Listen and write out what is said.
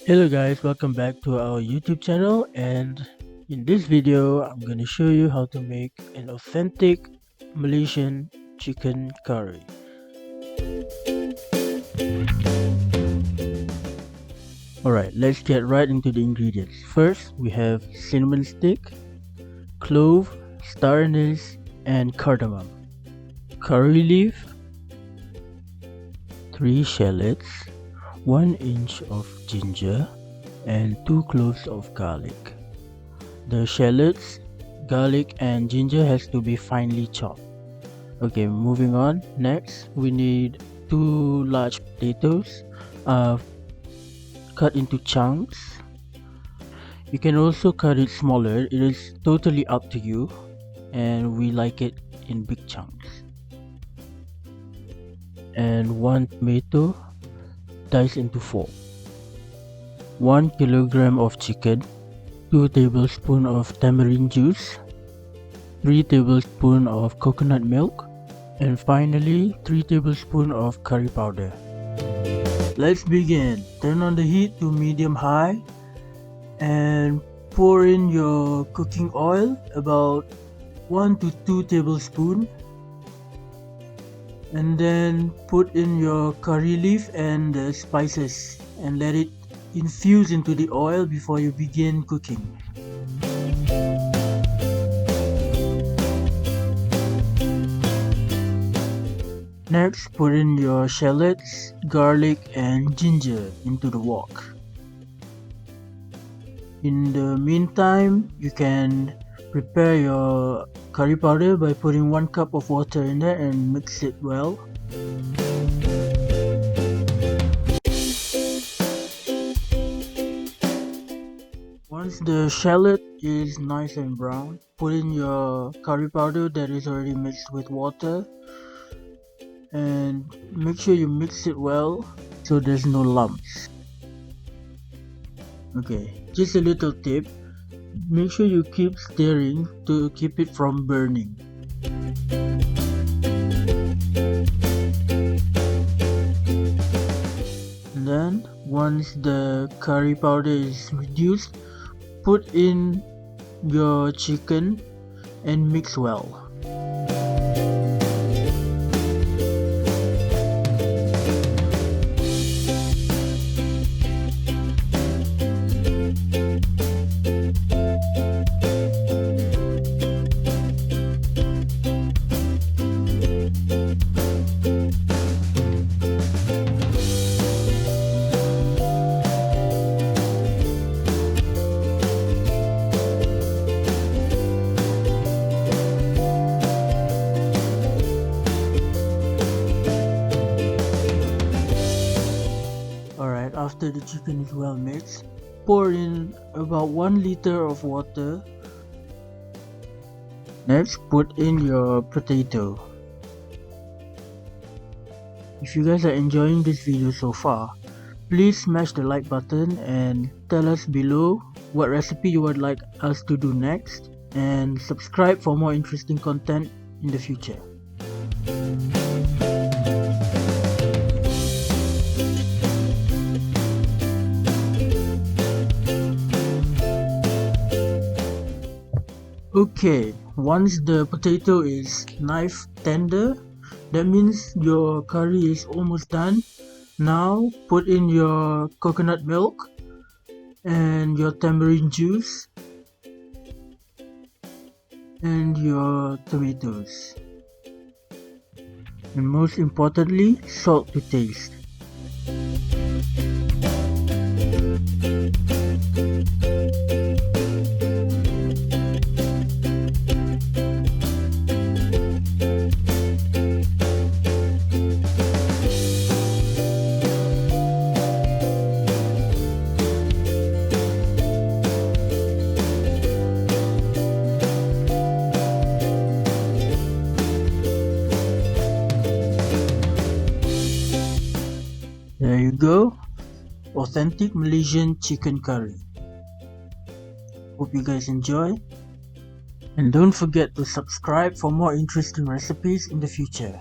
Hello guys, welcome back to our YouTube channel, and in this video I'm going to show you how to make an authentic Malaysian chicken curry. Alright, let's get right into the ingredients. First, we have cinnamon stick, clove, star anise, and cardamom. Curry leaf, 3 shallots, 1 inch of ginger, and 2 cloves of garlic. The shallots, garlic, and ginger has to be finely chopped. Okay, moving on. Next, we need 2 large potatoes, cut into chunks. You can also cut it smaller, it is totally up to you, and we like it in big chunks. And 1 tomato, diced into 4. 1 kilogram of chicken, 2 tablespoons of tamarind juice, 3 tablespoons of coconut milk, and finally 3 tablespoons of curry powder. Let's begin. Turn on the heat to medium-high and pour in your cooking oil, about 1 to 2 tablespoons, and then put in your curry leaf and the spices and let it infuse into the oil before you begin cooking. Next, put in your shallots, garlic, and ginger into the wok. In the meantime, you can prepare your curry powder by putting 1 cup of water in there and mix it well. Once the shallot is nice and brown, put in your curry powder that is already mixed with water and make sure you mix it well so there's no lumps. Okay, just a little tip, make sure you keep stirring to keep it from burning. And then once the curry powder is reduced, put in your chicken and mix well. After the chicken is well mixed, pour in about 1 liter of water. Next, put in your potato. If you guys are enjoying this video so far, please smash the like button and tell us below what recipe you would like us to do next, and subscribe for more interesting content in the future. Okay, once the potato is knife tender, that means your curry is almost done. Now put in your coconut milk and your tamarind juice and your tomatoes, and most importantly, salt to taste. There you go, authentic Malaysian chicken curry. Hope you guys enjoy, and don't forget to subscribe for more interesting recipes in the future.